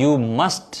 you must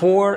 4